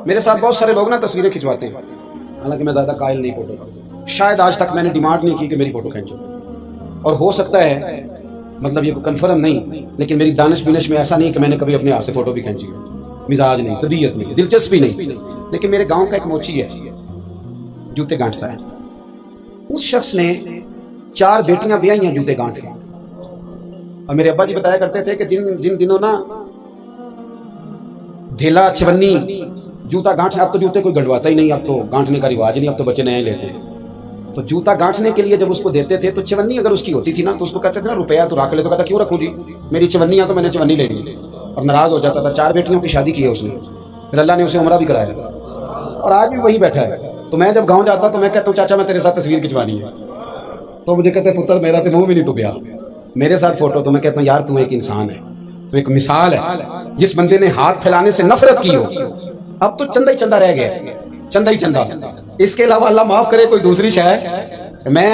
میرے ساتھ بہت سارے لوگ نا تصویریں کھنچواتے ہیں، حالانکہ میں زیادہ قائل نہیں فوٹو کا، شاید آج تک میں نے ڈیمانڈ نہیں کی کہ میری فوٹو کھینچو، اور ہو سکتا ہے مطلب یہ کنفرم نہیں، لیکن میری دانش بینش میں ایسا نہیں کہ میں نے کبھی اپنے ہاتھ سے فوٹو بھی کھینچی ہے، مزاج نہیں، طبیعت نہیں، دلچسپی نہیں۔ لیکن میرے گاؤں کا ایک موچی ہے، جوتے گانٹتا ہے، اس شخص نے 4 بیٹیاں بیائی ہیں جوتے گانٹ کے، اور میرے ابا جی بتایا کرتے تھے کہ جن دنوں نا دھیلا چونی جوتا گانٹنے، اب تو جوتے کوئی گنڈواتا ہی نہیں، اب تو گانٹنے کا رواج نہیں، اب تو بچے نئے لیتے ہیں، تو جوتا گانٹنے کے لیے جب اس کو دیتے تھے تو چونی اگر اس کی ہوتی تھی نا تو اس کو کہتے تھے نا روپیہ تو رکھ لے، تو کہتا کیوں رکھوں جی، میری چونیاں تو میں نے چونی لے لی، اور ناراض ہو جاتا تھا۔ 4 بیٹیوں کی شادی کی ہے اس نے، پھر اللہ نے اسے عمرہ بھی کرایا، اور آج بھی وہی بیٹھا ہے۔ تو میں جب گاؤں جاتا تو میں کہتا ہوں چاچا میں تیرے ساتھ تصویر کھنچوانی ہے، تو مجھے کہتے ہیں پتر میرا تو منہ بھی نہیں تو بیا میرے ساتھ فوٹو، تو میں کہتا ہوں یار تو ایک انسان ہے، تو ایک مثال ہے، جس بندے نے ہاتھ پھیلانے سے نفرت کی ہو، اب تو چندہ ہی چندہ رہ گیا، چندہ ہی چندہ، اس کے علاوہ اللہ معاف کرے کوئی دوسری شے ہے۔ میں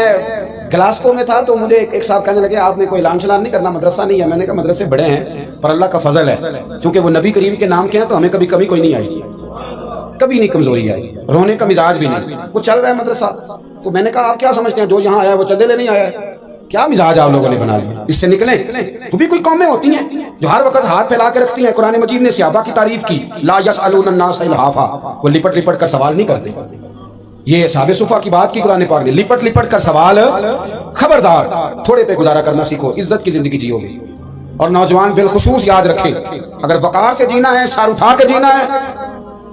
گلاسکو میں تھا تو مجھے ایک صاحب کہنے لگے آپ نے کوئی اعلان شلان نہیں کرنا، مدرسہ نہیں ہے؟ میں نے کہا مدرسے بڑے ہیں پر اللہ کا فضل ہے، کیونکہ وہ نبی کریم کے نام کے ہیں تو ہمیں کبھی کمی کوئی نہیں آئی، کبھی نہیں کمزوری آئی، رونے کا مزاج بھی نہیں، وہ چل رہا ہے مدرسہ۔ تو میں نے کہا آپ کیا سمجھتے ہیں جو یہاں آیا ہے وہ چندے لے نہیں آیا ہے؟ کیا مزاج آپ لوگوں نے بنا لیا، اس سے نکلیں۔ وہ بھی کوئی قومیں ہوتی ہیں جو ہر وقت ہاتھ پھیلا کے رکھتی ہیں، قرآن مجید نے صحابہ کی تعریف کی، لا یسألون الناس الحافا، وہ لپٹ لپٹ کر سوال نہیں کرتے، یہ اصحاب صفا کی بات کی قرآن پاک نے، لپٹ لپٹ کر سوال، خبردار تھوڑے پہ گزارا کرنا سیکھو، عزت کی زندگی جیو گے۔ اور نوجوان بالخصوص یاد رکھیں، اگر وقار سے جینا ہے، سر اٹھا کے جینا ہے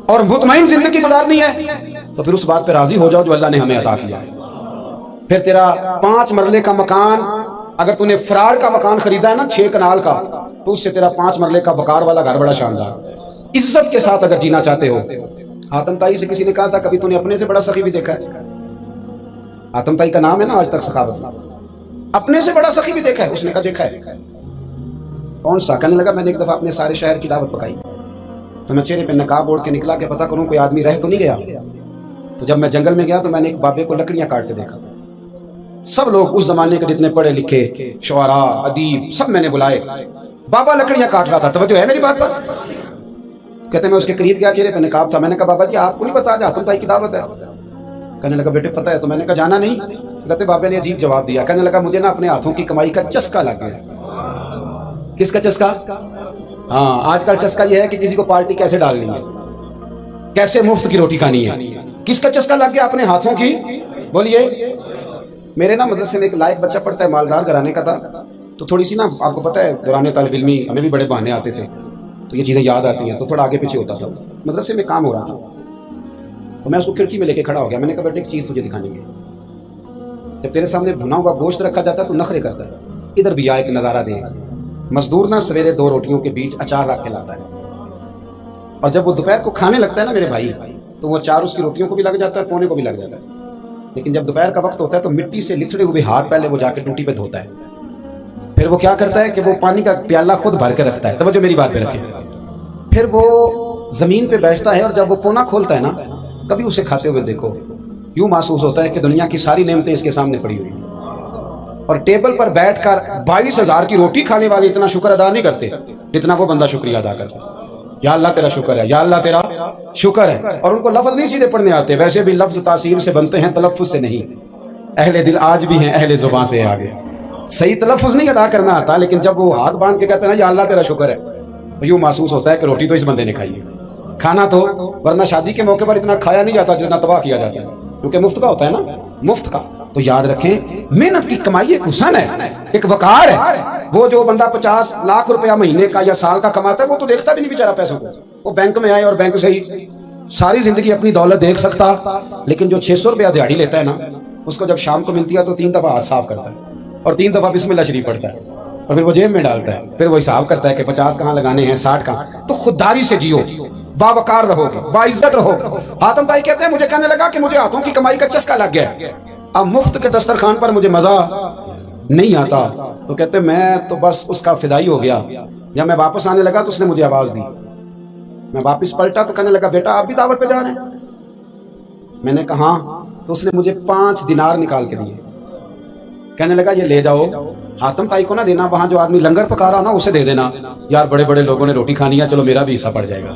اور مطمئن زندگی گزارنی ہے تو پھر اس بات پہ راضی ہو جاؤ جو اللہ نے ہمیں عطا کیا ہے۔ پھر تیرا 5 مرلے کا مکان، اگر تو نے فراڈ کا مکان خریدا ہے نا 6 کنال کا، تو اس سے تیرا 5 مرلے کا وقار والا گھر بڑا شاندار۔ عزت کے ساتھ اگر جینا چاہتے ہو، حاتم طائی سے کسی نے کہا تھا کبھی تو نے اپنے سے بڑا سخی بھی دیکھا ہے؟ حاتم طائی کا نام ہے نا آج تک سخاوت میں، اپنے سے بڑا سخی بھی دیکھا ہے؟ اس نے کہا دیکھا ہے۔ کون سا؟ کہنے لگا میں نے ایک دفعہ اپنے سارے شہر کی دعوت پکائی تو میں چہرے پہ نقاب اوڑھ کے نکلا کہ پتہ کروں کوئی آدمی رہ تو نہیں گیا، تو جب میں جنگل میں گیا تو میں نے ایک بابے کو لکڑیاں کاٹتے دیکھا، سب لوگ اس زمانے کے جتنے پڑھے لکھے شعراء ادیب سب میں نے بلائے، بابا لکڑیاں کاٹ رہا تھا، توجہ ہے میری بات پر؟ کہتے میں اس کے قریب گیا، چہرے پہ نقاب تھا، میں نے کہا بابا جی آپ کو نہیں پتا آج حاتم طائی کی دعوت ہے؟ کہنے لگا بیٹے پتہ ہے، تو میں نے کہا جانا نہیں؟ کہتے بابا نے عجیب جواب دیا، کہنے لگا مجھے نا اپنے ہاتھوں کی کمائی کا چسکا لگ گیا۔ کس کا چسکا؟ ہاں آج کل چسکا یہ ہے کہ کسی کو پارٹی کیسے ڈالنی ہے، کیسے مفت کی روٹی کھانی ہے، کس کا چسکا لگ گیا؟ اپنے ہاتھوں کی۔ بولیے۔ میرے نا مدرسے میں ایک لائق بچہ پڑھتا ہے، مالدار گھرانے کا تھا، تو تھوڑی سی نا آپ کو پتہ ہے دوران طالب علمی ہمیں بھی بڑے بہانے آتے تھے تو یہ چیزیں یاد آتی ہیں، تو تھوڑا آگے پیچھے ہوتا تھا۔ مدرسے میں کام ہو رہا تھا تو میں اس کو کھڑکی میں لے کے کھڑا ہو گیا، میں نے کہا بیٹے ایک چیز تجھے دکھانی ہے، جب تیرے سامنے بھنا ہوا گوشت رکھا جاتا ہے تو نخرے کرتا ہے، ادھر بھی آ ایک نظارہ دیکھ۔ مزدور نا سویرے 2 روٹیوں کے بیچ اچار رکھ کے لاتا ہے، اور جب وہ دوپہر کو کھانے لگتا ہے نا میرے بھائی، تو وہ اچار اس کی روٹیوں کو بھی لگ جاتا ہے، پونے کو بھی لگ جاتا ہے، لیکن جب دوپہر کا وقت ہوتا ہے تو مٹی سے لتھڑے ہوئے ہاتھ پہلے وہ جا کے ٹوٹی پہ دھوتا ہے، پھر وہ کیا کرتا ہے کہ وہ پانی کا پیالہ خود بھر کے رکھتا ہے، توجہ میری بات پہ رکھیں، پھر وہ زمین پہ بیٹھتا ہے اور جب وہ پونا کھولتا ہے نا، کبھی اسے کھاتے ہوئے دیکھو، یوں محسوس ہوتا ہے کہ دنیا کی ساری نعمتیں اس کے سامنے پڑی ہوئی ہیں، اور ٹیبل پر بیٹھ کر 22,000 کی روٹی کھانے والے اتنا شکر ادا نہیں کرتے جتنا وہ بندہ شکریہ ادا کرتا ہے۔ یا اللہ تیرا شکر ہے، یا اللہ تیرا شکر ہے، اور ان کو لفظ نہیں سیدھے پڑھنے آتے، ویسے بھی لفظ تاثیر سے بنتے ہیں تلفظ سے نہیں، اہل دل آج بھی ہیں اہل زبان سے آگے، صحیح تلفظ نہیں ادا کرنا آتا، لیکن جب وہ ہاتھ باندھ کے کہتے ہیں نا یا اللہ تیرا شکر ہے، تو یوں محسوس ہوتا ہے کہ روٹی تو اس بندے نے کھائی ہے، کھانا تو، ورنہ شادی کے موقع پر اتنا کھایا نہیں جاتا جتنا تباہ کیا جاتا ہے، کیونکہ مفت کا ہوتا ہے نا، مفت کا۔ تو یاد رکھیں محنت کی کمائی ایک حسن ہے، ایک وقار ہے۔ وہ جو بندہ 50 لاکھ روپیہ مہینے کا یا سال کا کماتا ہے وہ تو دیکھتا بھی نہیں بیچارہ پیسوں کو، وہ بینک میں آئے اور بینک سے ہی ساری زندگی اپنی دولت دیکھ سکتا، لیکن جو 600 روپیہ دیہڑی لیتا ہے نا، اس کو جب شام کو ملتی ہے تو 3 دفعہ ہاتھ صاف کرتا ہے اور 3 دفعہ بسم اللہ شریف پڑھتا ہے، اور پھر وہ جیب میں ڈالتا ہے، پھر وہ حساب کرتا ہے کہ 50 کہاں لگانے ہیں، 60 کہاں۔ تو خودداری سے جیو، باوقار رہو گے، باعزت رہو گے۔ حاتم طائی کہتے ہیں مجھے کہنے لگا کہ مجھے ہاتھوں کی کمائی کا چسکا لگ گیا، اب مفت کے دسترخوان پر مجھے مزہ نہیں آتا، تو کہتے میں تو بس اس کا فدائی ہو گیا۔ جب میں واپس آنے لگا تو اس نے مجھے آواز دی، میں واپس پلٹا تو کہنے لگا بیٹا آپ بھی دعوت پہ جا رہے ہیں؟ میں نے کہا ہاں، تو اس نے مجھے 5 دینار نکال کے دیے، کہنے لگا یہ لے جاؤ، حاتم طائی کو نہ دینا، وہاں جو آدمی لنگر پکا رہا نا اسے دے دینا، یار بڑے بڑے لوگوں نے روٹی کھانی ہے، چلو میرا بھی حصہ پڑ جائے گا۔